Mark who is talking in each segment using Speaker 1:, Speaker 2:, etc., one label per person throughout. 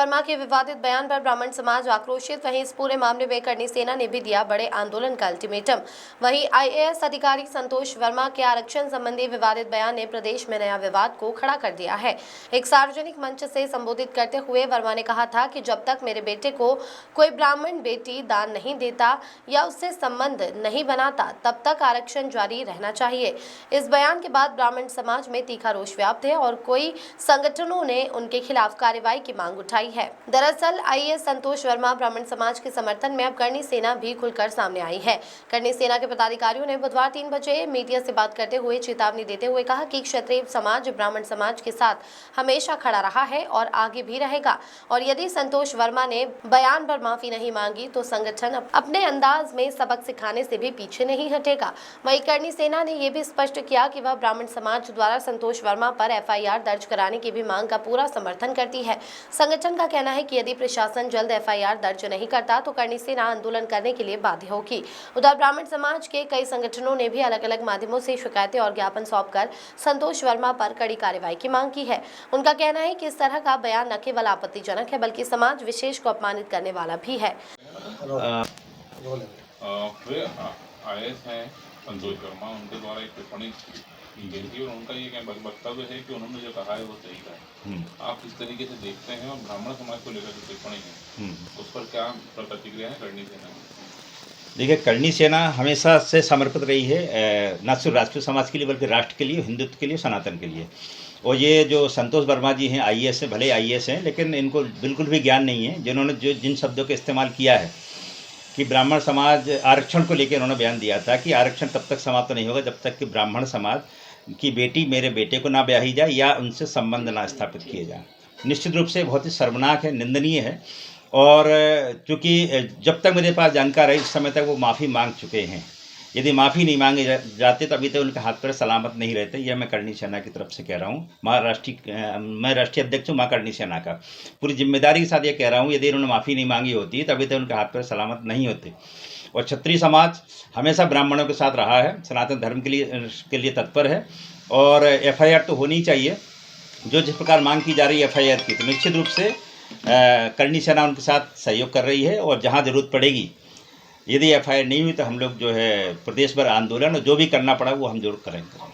Speaker 1: वर्मा के विवादित बयान पर ब्राह्मण समाज आक्रोशित। वहीं इस पूरे मामले में करनी सेना ने भी दिया बड़े आंदोलन का अल्टीमेटम। वहीं आईएएस अधिकारी संतोष वर्मा के आरक्षण संबंधी विवादित बयान ने प्रदेश में नया विवाद को खड़ा कर दिया है। एक सार्वजनिक मंच से संबोधित करते हुए वर्मा ने कहा था कि जब तक मेरे बेटे को कोई ब्राह्मण बेटी दान नहीं देता या उससे संबंध नहीं बनाता तब तक आरक्षण जारी रहना चाहिए। इस बयान के बाद ब्राह्मण समाज में तीखा रोष व्याप्त है और कई संगठनों ने उनके खिलाफ कार्रवाई की मांग उठाई है। दरअसल आईएएस संतोष वर्मा ब्राह्मण समाज के समर्थन में अब करनी सेना भी खुलकर सामने आई है। करनी सेना के पदाधिकारियों ने बुधवार 3 बजे मीडिया से बात करते हुए चेतावनी देते हुए कहा कि क्षत्रिय समाज ब्राह्मण समाज के साथ हमेशा खड़ा रहा है और आगे भी रहेगा, और यदि संतोष वर्मा ने बयान पर माफी नहीं मांगी तो संगठन अपने अंदाज में सबक सिखाने से भी पीछे नहीं हटेगा। वहीं करनी सेना ने यह भी स्पष्ट किया कि वह ब्राह्मण समाज द्वारा संतोष वर्मा पर एफआईआर दर्ज कराने की भी मांग का पूरा समर्थन करती है। संगठन का कहना है कि यदि प्रशासन जल्द एफआईआर दर्ज नहीं करता तो करनी सेना आंदोलन करने के लिए बाध्य होगी। उधर ब्राह्मण समाज के कई संगठनों ने भी अलग अलग माध्यमों से शिकायतें और ज्ञापन सौंपकर संतोष वर्मा पर कड़ी कार्रवाई की मांग की है। उनका कहना है कि इस तरह का बयान न केवल आपत्तिजनक है बल्कि समाज विशेष को अपमानित करने वाला भी है।
Speaker 2: आईएएस हैं संतोष वर्मा, उनके द्वारा एक टिप्पणी की गई थी और उनका ये वक्तव्य है कि उन्होंने जो कहा है वो सही है। आप किस तरीके से देखते हैं और ब्राह्मण समाज को लेकर जो टिप्पणी है उस पर क्या प्रतिक्रिया है करनी सेना?
Speaker 3: देखिए, करनी सेना हमेशा से समर्पित रही है, न सिर्फ राष्ट्रीय समाज के लिए बल्कि राष्ट्र के लिए, हिंदुत्व के लिए, सनातन के लिए। और ये जो संतोष वर्मा जी हैं आईएएस हैं, भले आईएएस हैं लेकिन इनको बिल्कुल भी ज्ञान नहीं है। जिन्होंने जिन शब्दों का इस्तेमाल किया है कि ब्राह्मण समाज आरक्षण को लेकर उन्होंने बयान दिया था कि आरक्षण तब तक समाप्त नहीं होगा जब तक कि ब्राह्मण समाज की बेटी मेरे बेटे को ना ब्याही जाए या उनसे संबंध ना स्थापित किए जाए। निश्चित रूप से बहुत ही शर्मनाक है, निंदनीय है। और चूँकि जब तक मेरे पास जानकारी है इस समय तक वो माफ़ी मांग चुके हैं। यदि माफ़ी नहीं मांगे जाते तो अभी तक उनके हाथ पर सलामत नहीं रहते। यह मैं करनी सेना की तरफ से कह रहा हूँ। मैं राष्ट्रीय अध्यक्ष हूँ करनी सेना का। पूरी जिम्मेदारी के साथ ये कह रहा हूँ, यदि उन्होंने माफ़ी नहीं मांगी होती तो अभी तक उनके हाथ पर सलामत नहीं होते। और क्षत्रिय समाज हमेशा ब्राह्मणों के साथ रहा है, सनातन धर्म के लिए तत्पर है। और एफआईआर तो होनी चाहिए, जो जिस प्रकार मांग की जा रही है एफआईआर की, तो निश्चित रूप से करनी सेना उनके साथ सहयोग कर रही है। और जहाँ ज़रूरत पड़ेगी, यदि एफआईआर नहीं हुई तो हम लोग जो है प्रदेश भर आंदोलन और जो भी करना पड़ा वो हम जरूर करेंगे।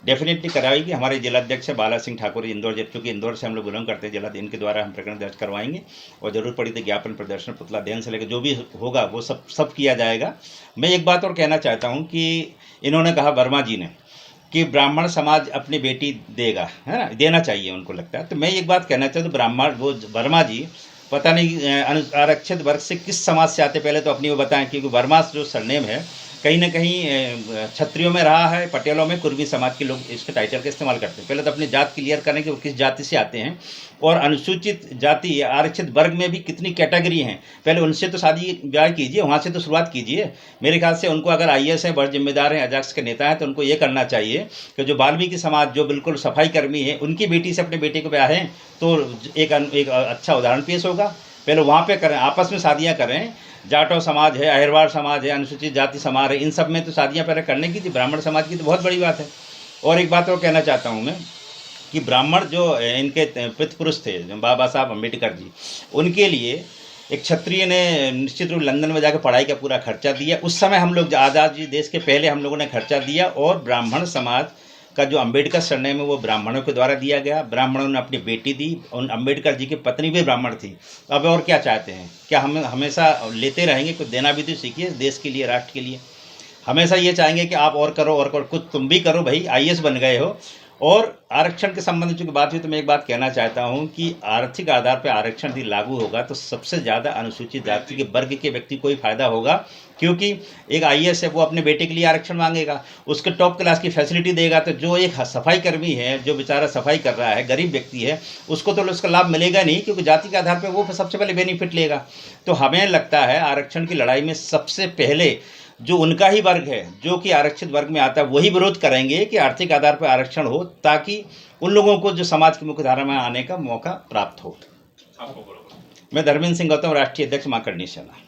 Speaker 3: डेफिनेटली कराएगी। हमारे जिलाध्यक्ष बाला सिंह ठाकुर इंदौर, चूँकि इंदौर से हम लोग बिलोंग करते हैं, जिला इनके द्वारा हम प्रकरण दर्ज करवाएंगे और जरूर पड़ी तो ज्ञापन प्रदर्शन, पुतला दहन से लेकर जो भी होगा वो सब किया जाएगा। मैं एक बात और कहना चाहता हूँ कि इन्होंने कहा वर्मा जी ने कि ब्राह्मण समाज अपनी बेटी देगा, है ना, देना चाहिए उनको लगता है। तो मैं एक बात कहना चाहता हूँ, ब्राह्मण वो वर्मा जी पता नहीं आरक्षित वर्ग से किस समाज से आते, पहले तो अपनी वो बताएं। क्योंकि वर्मा जो सरनेम है कहीं ना कहीं क्षत्रियों में रहा है, पटेलों में, कुर्मी समाज के लोग इसके टाइटल का इस्तेमाल करते हैं। पहले तो अपनी जात क्लियर करें कि वो किस जाति से आते हैं। और अनुसूचित जाति आरक्षित वर्ग में भी कितनी कैटेगरी हैं, पहले उनसे तो शादी ब्याह कीजिए, वहाँ से तो शुरुआत कीजिए। मेरे ख्याल से उनको अगर आईएएस हैं, बड़े जिम्मेदार हैं, अजाक्स के नेता हैं, तो उनको ये करना चाहिए कि जो वाल्मीकि समाज जो बिल्कुल सफाई कर्मी है उनकी बेटी से अपने बेटे को ब्याहें तो एक अच्छा उदाहरण पेश होगा। पहले वहाँ पे करें, आपस में शादियाँ करें। जाटो समाज है, अहिरवाड़ समाज है, अनुसूचित जाति समाज है, इन सब में तो शादियाँ पहले करने की थी। ब्राह्मण समाज की तो बहुत बड़ी बात है। और एक बात और कहना चाहता हूँ मैं कि ब्राह्मण जो इनके पितृपुरुष थे, जो बाबा साहब अम्बेडकर जी, उनके लिए एक क्षत्रिय ने निश्चित रूप लंदन में जाकर पढ़ाई का पूरा खर्चा दिया। उस समय हम लोग आज़ादी देश के पहले हम लोगों ने खर्चा दिया। और ब्राह्मण समाज का जो अम्बेडकर सरनेम है वो ब्राह्मणों के द्वारा दिया गया। ब्राह्मणों ने अपनी बेटी दी, उन अम्बेडकर जी की पत्नी भी ब्राह्मण थी। अब और क्या चाहते हैं? क्या हम हमेशा लेते रहेंगे? कुछ देना भी तो सीखिए देश के लिए, राष्ट्र के लिए। हमेशा ये चाहेंगे कि आप और करो और करो, कुछ तुम भी करो भाई, आईएएस बन गए हो। और आरक्षण के संबंध में चूँकि बात हुई तो मैं एक बात कहना चाहता हूँ कि आर्थिक आधार पर आरक्षण यदि लागू होगा तो सबसे ज़्यादा अनुसूचित जाति के वर्ग के व्यक्ति को ही फायदा होगा। क्योंकि एक आईएएस है वो अपने बेटे के लिए आरक्षण मांगेगा, उसके टॉप क्लास की फैसिलिटी देगा, तो जो एक सफाई कर्मी है, जो बेचारा सफाई कर रहा है, गरीब व्यक्ति है, उसको तो उसका लाभ मिलेगा नहीं, क्योंकि जाति के आधार पर वो सबसे पहले बेनिफिट लेगा। तो हमें लगता है आरक्षण की लड़ाई में सबसे पहले जो उनका ही वर्ग है जो कि आरक्षित वर्ग में आता है वही विरोध करेंगे कि आर्थिक आधार पर आरक्षण हो, ताकि उन लोगों को जो समाज की मुख्य धारा में आने का मौका प्राप्त हो। मैं धर्मेंद्र सिंह गौतम, राष्ट्रीय अध्यक्ष करनी सेना।